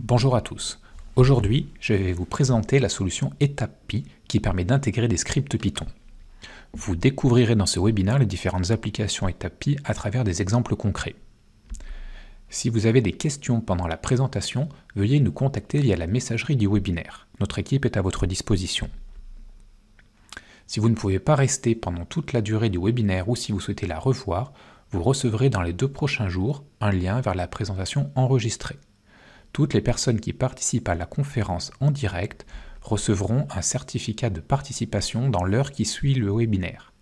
Bonjour à tous. Aujourd'hui, je vais vous présenter la solution EtapPy qui permet d'intégrer des scripts Python. Vous découvrirez dans ce webinaire les différentes applications EtapPy à travers des exemples concrets. Si vous avez des questions pendant la présentation, veuillez nous contacter via la messagerie du webinaire. Notre équipe est à votre disposition. Si vous ne pouvez pas rester pendant toute la durée du webinaire ou si vous souhaitez la revoir, vous recevrez dans les 2 prochains jours un lien vers la présentation enregistrée. Toutes les personnes qui participent à la conférence en direct recevront un certificat de participation dans l'heure qui suit le webinaire.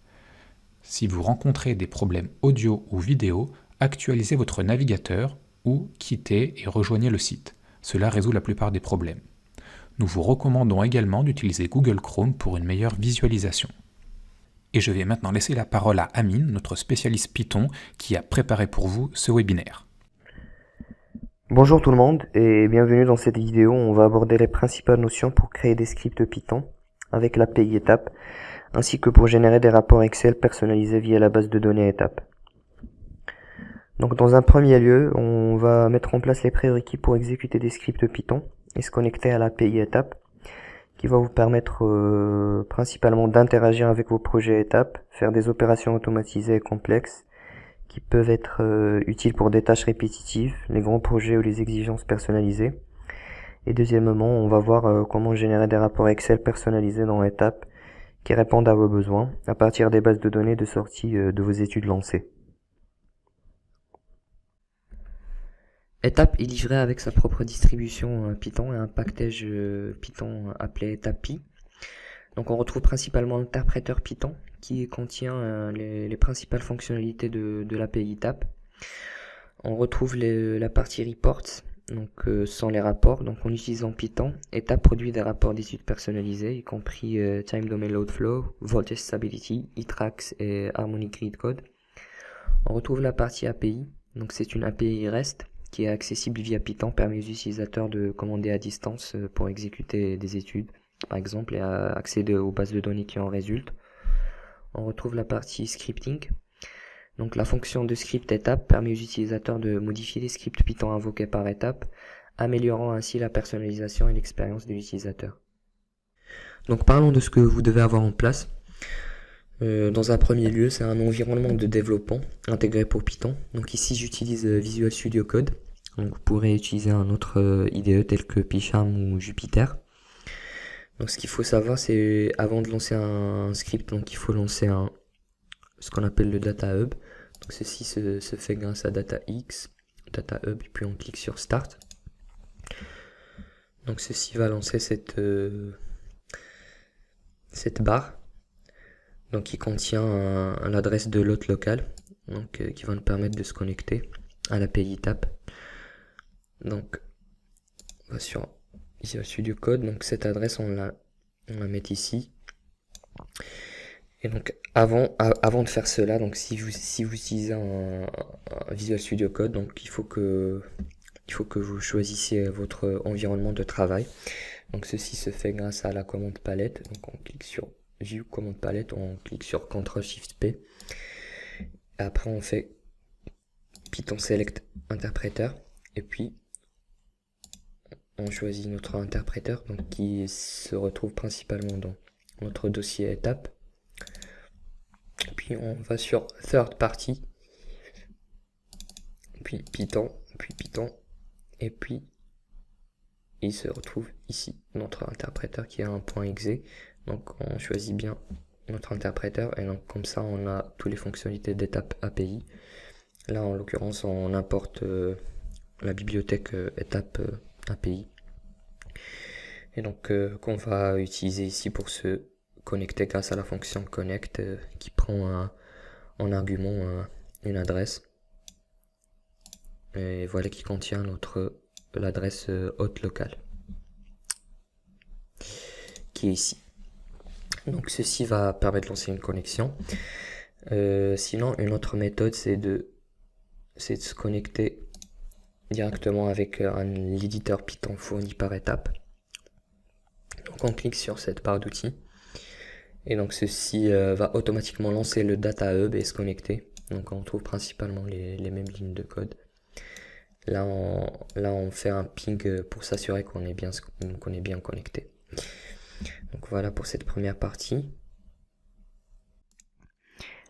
Si vous rencontrez des problèmes audio ou vidéo, actualisez votre navigateur ou quittez et rejoignez le site. Cela résout la plupart des problèmes. Nous vous recommandons également d'utiliser Google Chrome pour une meilleure visualisation. Et je vais maintenant laisser la parole à Amine, notre spécialiste Python, qui a préparé pour vous ce webinaire. Bonjour tout le monde et bienvenue dans cette vidéo. On va aborder les principales notions pour créer des scripts Python avec l'API Etap, ainsi que pour générer des rapports Excel personnalisés via la base de données Etap. Donc dans un premier lieu, on va mettre en place les prérequis pour exécuter des scripts Python et se connecter à l'API Etap, qui va vous permettre principalement d'interagir avec vos projets Etap, faire des opérations automatisées et complexes, qui peuvent être utiles pour des tâches répétitives, les grands projets ou les exigences personnalisées. Et deuxièmement, on va voir comment générer des rapports Excel personnalisés dans Etap qui répondent à vos besoins à partir des bases de données de sortie de vos études lancées. Etap est livré avec sa propre distribution Python et un package Python appelé EtapPy. Donc on retrouve principalement l'interpréteur Python qui contient les principales fonctionnalités de l'API Etap. On retrouve la partie reports, donc sans les rapports. Donc en utilisant Python, Etap produit des rapports d'études personnalisés, y compris Time Domain Load Flow, Voltage Stability, eTracks et Harmonic Read Code. On retrouve la partie API, donc c'est une API REST qui est accessible via Python, permet aux utilisateurs de commander à distance pour exécuter des études, par exemple, et à accéder aux bases de données qui en résultent. On retrouve la partie scripting. Donc la fonction de script Etap permet aux utilisateurs de modifier les scripts Python invoqués par Etap, améliorant ainsi la personnalisation et l'expérience de l'utilisateur. Donc parlons de ce que vous devez avoir en place. Dans un premier lieu, c'est un environnement de développement intégré pour Python. Donc ici, j'utilise Visual Studio Code. Donc vous pourrez utiliser un autre IDE tel que PyCharm ou Jupyter. Donc ce qu'il faut savoir, c'est avant de lancer un script, donc il faut lancer ce qu'on appelle le Data Hub. Donc ceci se fait grâce à DataX, Data Hub, puis on clique sur Start. Donc ceci va lancer cette barre, donc qui contient l'adresse de l'hôte local, donc qui va nous permettre de se connecter à l'API Etap. Donc on va sur Visual Studio Code, donc cette adresse on la met ici. Et donc avant de faire cela, donc si vous utilisez un Visual Studio Code, donc il faut que vous choisissiez votre environnement de travail. Donc ceci se fait grâce à la commande palette. Donc on clique sur View commande palette, on clique sur Ctrl Shift P. Et après on fait Python Select interpréteur et puis on choisit notre interpréteur, donc qui se retrouve principalement dans notre dossier Etap. Puis on va sur Third Party, puis Python, et puis il se retrouve ici notre interpréteur qui a un point .exe. Donc on choisit bien notre interpréteur et donc comme ça on a toutes les fonctionnalités d'Etap API. Là en l'occurrence on importe la bibliothèque Etap API, et donc qu'on va utiliser ici pour se connecter grâce à la fonction connect qui prend en argument une adresse, et voilà, qui contient l'adresse hôte locale qui est ici. Donc ceci va permettre de lancer une connexion. Sinon une autre méthode c'est de se connecter directement avec l'éditeur Python fourni par Etap. Donc on clique sur cette barre d'outils et donc ceci va automatiquement lancer le Data Hub et se connecter. Donc on trouve principalement les mêmes lignes de code. Là, on fait un ping pour s'assurer qu'on est bien connecté. Donc voilà pour cette première partie.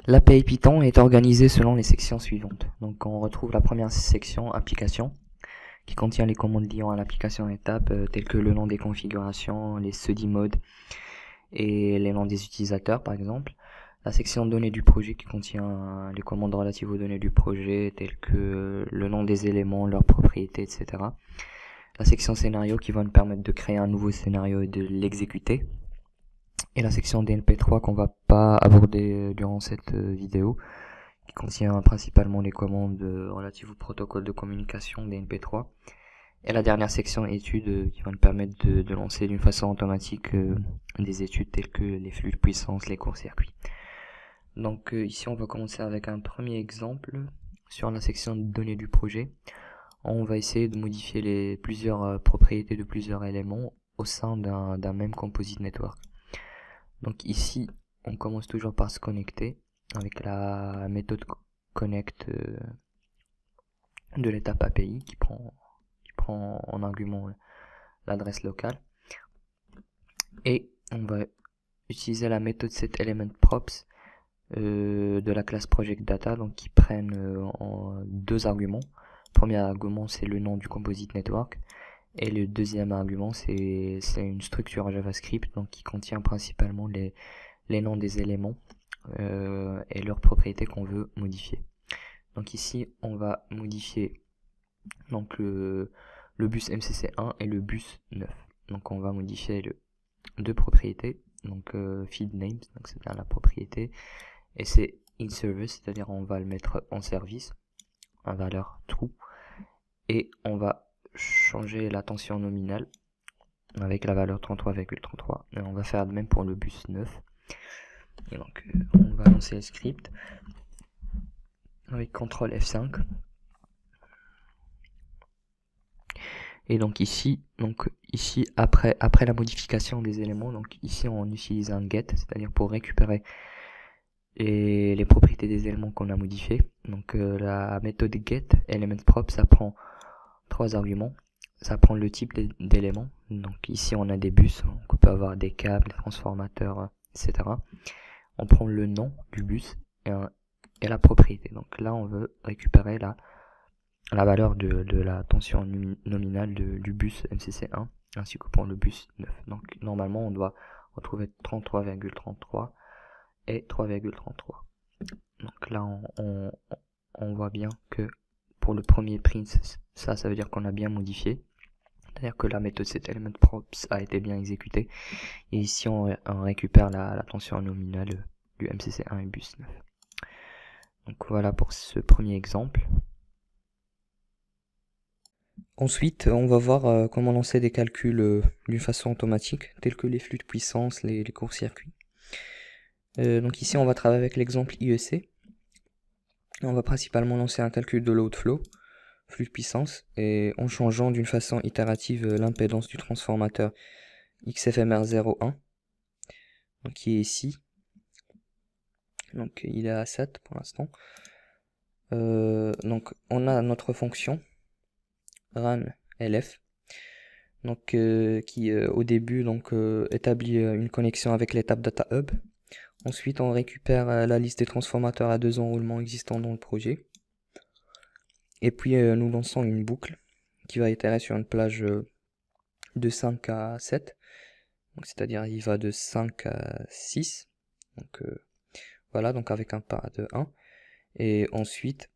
L'API Python est organisée selon les sections suivantes. Donc on retrouve la première section application qui contient les commandes liant à l'application étape telles que le nom des configurations, les study modes et les noms des utilisateurs par exemple. La section données du projet qui contient les commandes relatives aux données du projet telles que le nom des éléments, leurs propriétés, etc. La section scénario qui va nous permettre de créer un nouveau scénario et de l'exécuter. Et la section DNP3 qu'on va pas aborder durant cette vidéo, qui contient principalement les commandes relatives au protocole de communication DNP3. Et la dernière section études qui va nous permettre de lancer d'une façon automatique des études telles que les flux de puissance, les courts-circuits. Donc ici on va commencer avec un premier exemple sur la section de données du projet. On va essayer de modifier plusieurs propriétés de plusieurs éléments au sein d'un même composite network. Donc ici, on commence toujours par se connecter avec la méthode connect de l'étape API qui prend en argument l'adresse locale. Et on va utiliser la méthode setElementProps de la classe projectData, donc qui prennent en deux arguments. Le premier argument c'est le nom du composite network et le deuxième argument c'est une structure JavaScript donc qui contient principalement les noms des éléments et leurs propriétés qu'on veut modifier. Donc ici on va modifier donc le bus MCC1 et le bus 9. Donc on va modifier deux propriétés, donc feed names, donc c'est bien la propriété, et c'est in service, c'est-à-dire on va le mettre en service, en valeur true, et on va changer la tension nominale avec la valeur 33,33, et on va faire de même pour le bus 9. Et donc on va lancer le script avec CTRL F5. Et donc ici après la modification des éléments, donc ici on utilise un get, c'est-à-dire pour récupérer les propriétés des éléments qu'on a modifiés. Donc la méthode get elementProp, ça prend trois arguments. Ça prend le type d'éléments. Donc ici on a des bus, donc on peut avoir des câbles, des transformateurs, etc. On prend le nom du bus et la propriété. Donc là on veut récupérer la valeur de la tension nominale du bus MCC1 ainsi que pour le bus 9. Donc normalement on doit retrouver 33,33 et 3,33. Donc là on voit bien que pour le premier print, ça veut dire qu'on a bien modifié, c'est-à-dire que la méthode setElementProps a été bien exécutée, et ici on récupère la tension nominale du MCC1 et bus 9. Donc voilà pour ce premier exemple. Ensuite, on va voir comment lancer des calculs d'une façon automatique, tels que les flux de puissance, les courts-circuits. Donc ici, on va travailler avec l'exemple IEC. On va principalement lancer un calcul de load flow, flux de puissance, et en changeant d'une façon itérative l'impédance du transformateur XFMR01, donc qui est ici. Donc il est à 7 pour l'instant. Donc on a notre fonction runLF, donc qui au début établit une connexion avec l'étape data hub. Ensuite on récupère la liste des transformateurs à 2 enroulements existants dans le projet, et puis nous lançons une boucle qui va itérer sur une plage de 5 à 7, donc c'est-à-dire il va de 5 à 6, donc voilà, donc avec un pas de 1, et ensuite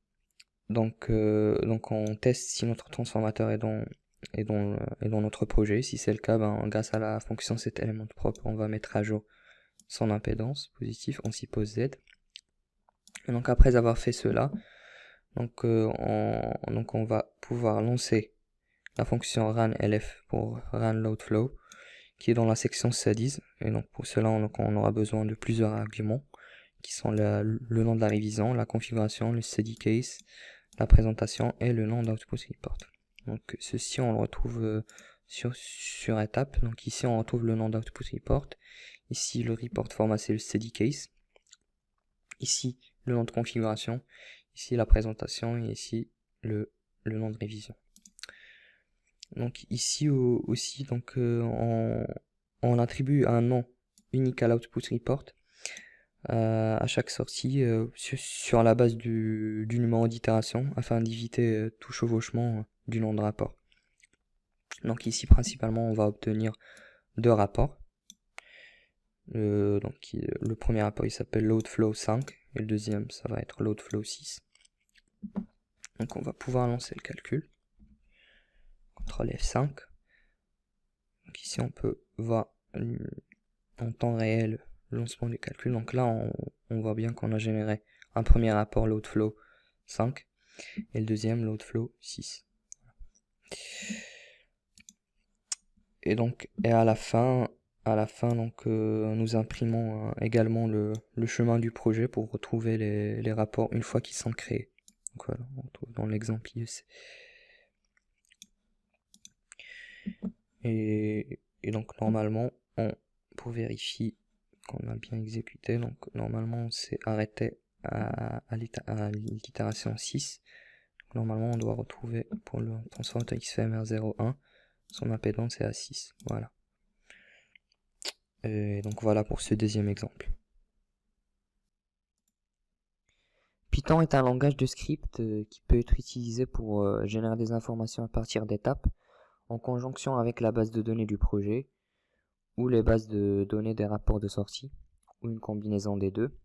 donc on teste si notre transformateur est dans notre projet. Si c'est le cas, grâce à la fonction setElementProp, on va mettre à jour son impédance positive, on suppose Z. Et donc après avoir fait cela, donc on va pouvoir lancer la fonction runLF pour runLoadFlow, qui est dans la section studies. Et donc pour cela on aura besoin de plusieurs arguments qui sont le nom de la révision, la configuration, le study case, la présentation et le nom d'output report. Donc ceci on le retrouve sur étape. Donc ici on retrouve le nom d'output report. Ici le report format c'est le study case. Ici le nom de configuration. Ici la présentation et ici le le nom de révision. Donc ici aussi, donc on attribue un nom unique à l'output report à chaque sortie sur la base du numéro d'itération afin d'éviter tout chevauchement du nom de rapport. Donc ici principalement on va obtenir deux rapports. Le premier rapport il s'appelle loadflow 5 et le deuxième ça va être loadflow 6. Donc on va pouvoir lancer le calcul. CTRL F5. Donc ici on peut voir en temps réel le lancement du calcul. Donc là on voit bien qu'on a généré un premier rapport loadflow 5 et le deuxième loadflow 6. Et donc à la fin donc nous imprimons également le chemin du projet pour retrouver les rapports une fois qu'ils sont créés. Donc voilà, on retrouve dans l'exemple IEC. Et donc normalement pour vérifier qu'on a bien exécuté, donc normalement on s'est arrêté à l'itération 6. Donc, normalement on doit retrouver pour le transformateur XFMR01 son impédance est à 6. Voilà. Et donc voilà pour ce deuxième exemple. Python est un langage de script qui peut être utilisé pour générer des informations à partir d'étapes en conjonction avec la base de données du projet ou les bases de données des rapports de sortie ou une combinaison des deux.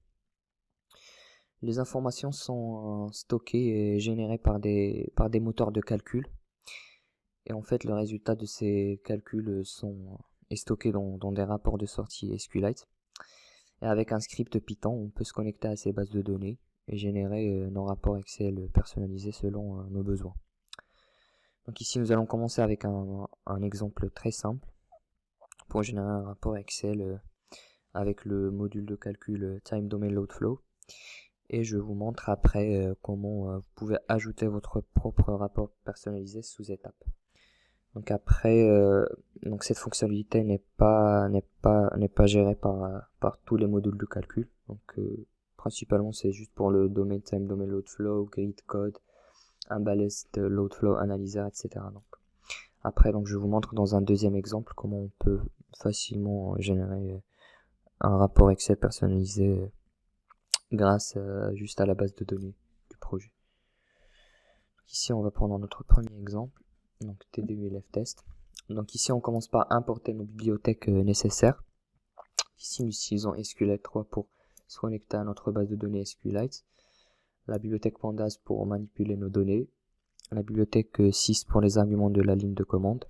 Les informations sont stockées et générées par des moteurs de calcul. Et en fait, le résultat de ces calculs est stocké dans des rapports de sortie SQLite. Et avec un script Python, on peut se connecter à ces bases de données et générer nos rapports Excel personnalisés selon nos besoins. Donc ici, nous allons commencer avec un exemple très simple pour générer un rapport Excel avec le module de calcul Time Domain Load Flow. Et je vous montre après comment vous pouvez ajouter votre propre rapport personnalisé sous étapes. Donc après, donc cette fonctionnalité n'est pas gérée par tous les modules de calcul. Donc principalement c'est juste pour le domaine Time Domain Load Flow, Grid Code, Unbalanced Load Flow Analyzer, etc. Donc après, donc je vous montre dans un deuxième exemple comment on peut facilement générer un rapport Excel personnalisé grâce juste à la base de données du projet. Donc ici on va prendre notre premier exemple. Donc TDULF test. Donc ici on commence par importer nos bibliothèques nécessaires. Ici nous utilisons SQLite 3 pour se connecter à notre base de données SQLite, la bibliothèque Pandas pour manipuler nos données, la bibliothèque 6 pour les arguments de la ligne de commande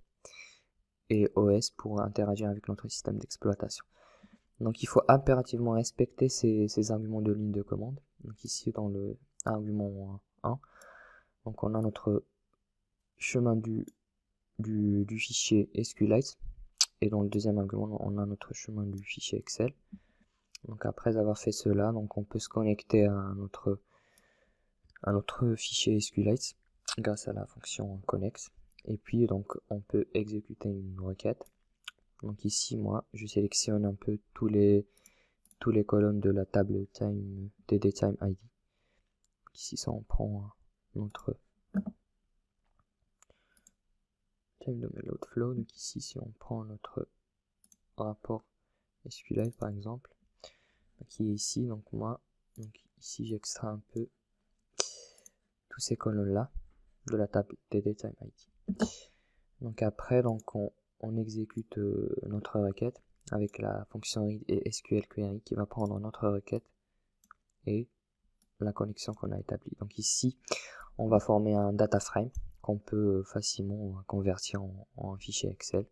et OS pour interagir avec notre système d'exploitation. Donc il faut impérativement respecter ces arguments de ligne de commande. Donc ici dans le argument 1, donc on a notre chemin du fichier SQLite et dans le deuxième argument on a notre chemin du fichier Excel. Donc après avoir fait cela, donc on peut se connecter à notre fichier SQLite grâce à la fonction connect et puis donc on peut exécuter une requête. Donc ici moi je sélectionne un peu tous les colonnes de la table time TDTime ID. Ici ça on prend notre Time Domain Load Flow. Donc ici si on prend notre rapport SQLite par exemple qui est ici, donc moi donc ici j'extrais un peu tous ces colonnes là de la table TDTime ID. Donc après donc on exécute notre requête avec la fonction read et SQL query qui va prendre notre requête et la connexion qu'on a établie. Donc ici on va former un data frame qu'on peut facilement convertir en fichier Excel.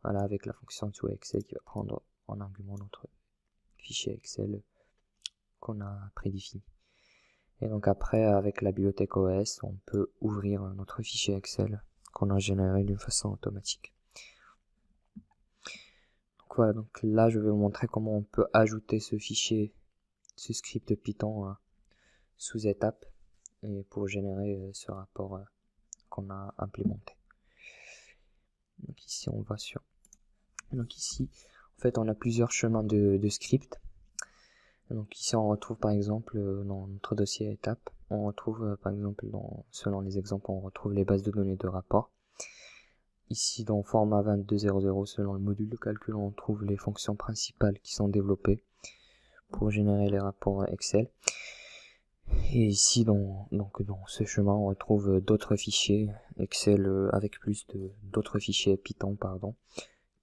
Voilà, avec la fonction toExcel qui va prendre en argument notre fichier Excel qu'on a prédéfini. Et donc après, avec la bibliothèque OS, on peut ouvrir notre fichier Excel qu'on a généré d'une façon automatique. Donc voilà, donc là je vais vous montrer comment on peut ajouter ce fichier, ce script Python sous étape et pour générer ce rapport qu'on a implémenté. Donc ici on va sur. Donc ici, en fait, on a plusieurs chemins de script. Donc ici on retrouve par exemple dans notre dossier étape on retrouve par exemple selon les exemples, on retrouve les bases de données de rapport. Ici dans format 2200, selon le module de calcul, on trouve les fonctions principales qui sont développées pour générer les rapports Excel. Et ici dans ce chemin, on retrouve d'autres fichiers Excel avec plus d'autres fichiers Python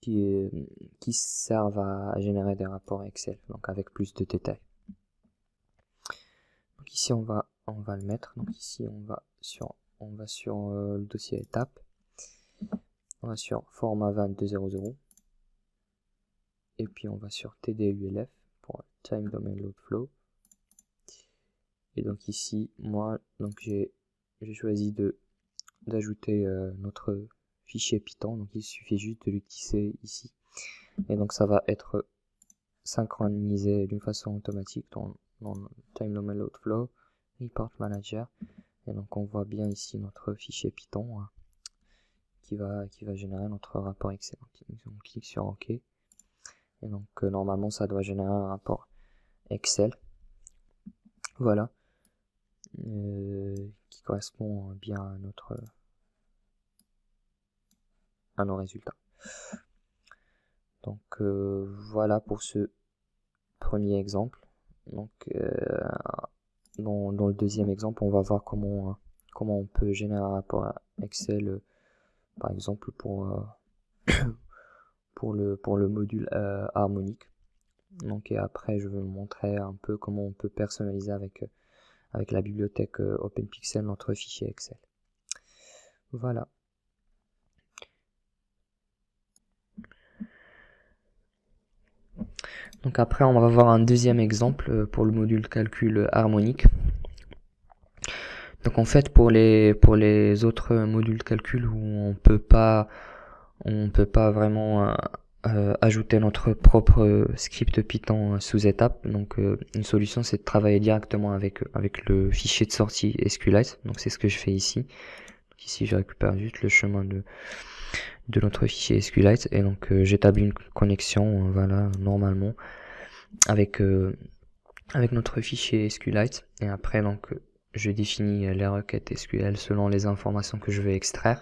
qui servent à générer des rapports Excel, donc avec plus de détails. Donc ici on va le mettre. Donc ici on va sur le dossier étape. On va sur format 2200 et puis on va sur TDULF pour Time Domain Load Flow. Et donc ici, moi, donc j'ai choisi d'ajouter notre fichier Python. Donc il suffit juste de le glisser ici. Et donc ça va être synchronisé d'une façon automatique dans Time Domain Load Flow, Report Manager. Et donc on voit bien ici notre fichier Python qui va générer notre rapport Excel. Donc on clique sur OK. Et donc normalement ça doit générer un rapport Excel. Voilà. Qui correspond bien à nos résultats. Donc voilà pour ce premier exemple. Donc dans le deuxième exemple, on va voir comment on peut générer un rapport Excel, par exemple pour le module harmonique. Donc et après je vais vous montrer un peu comment on peut personnaliser avec la bibliothèque OpenPixel notre fichier Excel. Voilà. Donc après on va voir un deuxième exemple pour le module calcul harmonique. Donc en fait pour les autres modules calcul où on peut pas vraiment ajouter notre propre script Python sous étape. Donc une solution c'est de travailler directement avec le fichier de sortie SQLite. Donc c'est ce que je fais ici. Donc, ici je récupère juste le chemin de notre fichier SQLite et donc j'établis une connexion voilà normalement avec notre fichier SQLite et après donc je définis les requêtes SQL selon les informations que je vais extraire.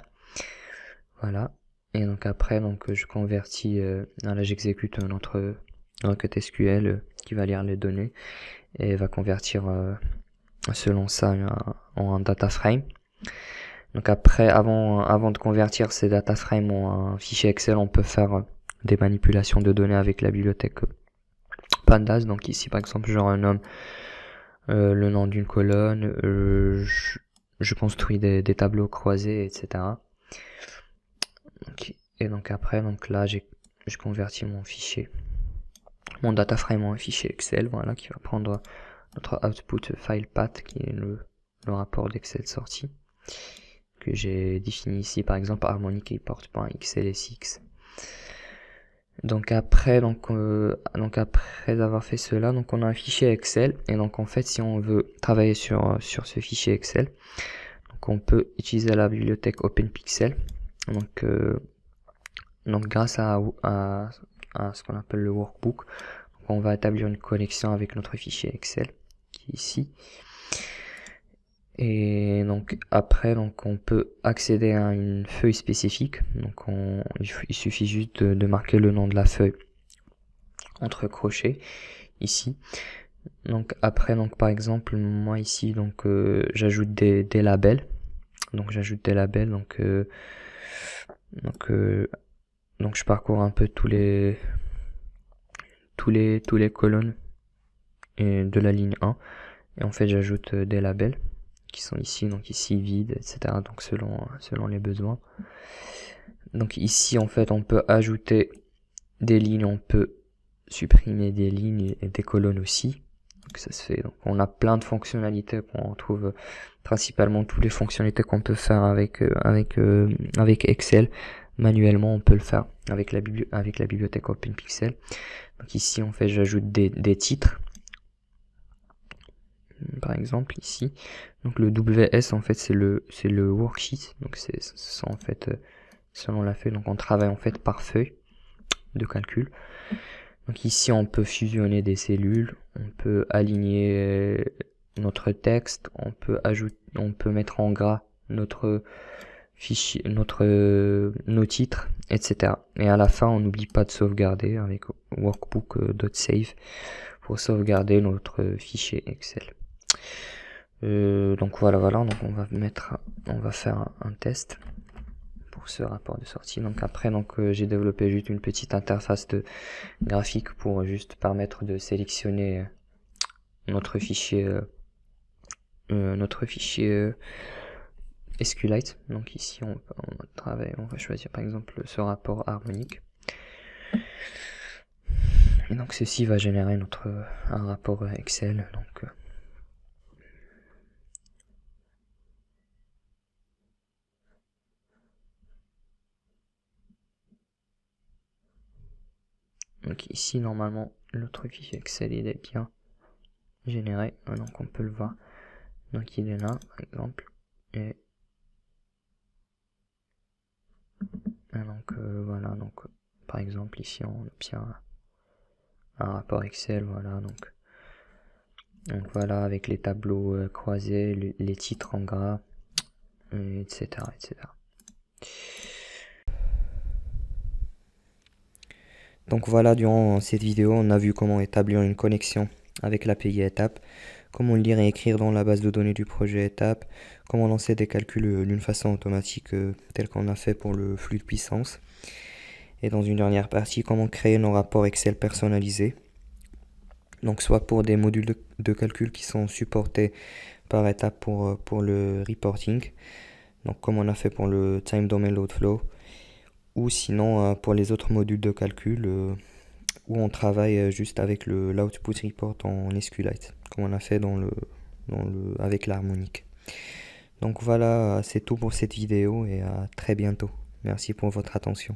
Voilà. Et donc après je convertis là j'exécute notre requête SQL qui va lire les données et va convertir selon ça en data frame. Donc après avant de convertir ces data frames en un fichier Excel, on peut faire des manipulations de données avec la bibliothèque Pandas. Donc ici par exemple je renomme le nom d'une colonne, je construis des tableaux croisés, etc. Et donc après là je convertis mon data frame en un fichier Excel, voilà, qui va prendre notre output file path qui est le rapport d'Excel sorti que j'ai défini ici par exemple harmonique report.xlsx. Donc après avoir fait cela, donc on a un fichier Excel et donc en fait si on veut travailler sur ce fichier Excel, donc on peut utiliser la bibliothèque OpenPixel. Donc grâce à ce qu'on appelle le workbook, donc on va établir une connexion avec notre fichier Excel qui est ici. Et donc après on peut accéder à une feuille spécifique. Donc il suffit juste de marquer le nom de la feuille entre crochets ici. Donc après par exemple moi ici j'ajoute des labels. Donc j'ajoute des labels donc je parcours un peu tous les colonnes de la ligne 1 et en fait j'ajoute des labels qui sont ici, donc ici vide, etc. Donc selon les besoins. Donc ici en fait on peut ajouter des lignes, on peut supprimer des lignes et des colonnes aussi. Donc ça se fait. Donc on a plein de fonctionnalités qu'on retrouve principalement toutes les fonctionnalités qu'on peut faire avec Excel. Manuellement on peut le faire avec la bibliothèque OpenPixel. Donc ici en fait j'ajoute des titres. Par exemple ici, donc le WS en fait c'est le worksheet, donc c'est en fait selon la feuille, donc on travaille en fait par feuille de calcul. Donc ici on peut fusionner des cellules, on peut aligner notre texte, on peut mettre en gras notre fichier, nos titres, etc. Et à la fin, on n'oublie pas de sauvegarder avec workbook.save pour sauvegarder notre fichier Excel. Donc voilà, donc on va faire un test pour ce rapport de sortie. Donc après, j'ai développé juste une petite interface de graphique pour juste permettre de sélectionner notre fichier SQLite. Donc ici on va choisir par exemple ce rapport harmonique. Et donc ceci va générer un rapport Excel. Donc ici normalement notre fichier Excel il est bien généré, donc on peut le voir. Donc il est là par exemple. Et donc voilà, donc par exemple ici on obtient un rapport Excel, voilà, donc voilà, avec les tableaux croisés, les titres en gras, etc. Donc voilà, durant cette vidéo, on a vu comment établir une connexion avec l'API étape, comment lire et écrire dans la base de données du projet étape, comment lancer des calculs d'une façon automatique tel qu'on a fait pour le flux de puissance. Et dans une dernière partie, comment créer nos rapports Excel personnalisés. Donc soit pour des modules de calcul qui sont supportés par étape pour le reporting, donc comme on a fait pour le Time Domain Load Flow, ou sinon pour les autres modules de calcul où on travaille juste avec l'output report en SQLite, comme on a fait avec l'harmonique. Donc voilà, c'est tout pour cette vidéo et à très bientôt. Merci pour votre attention.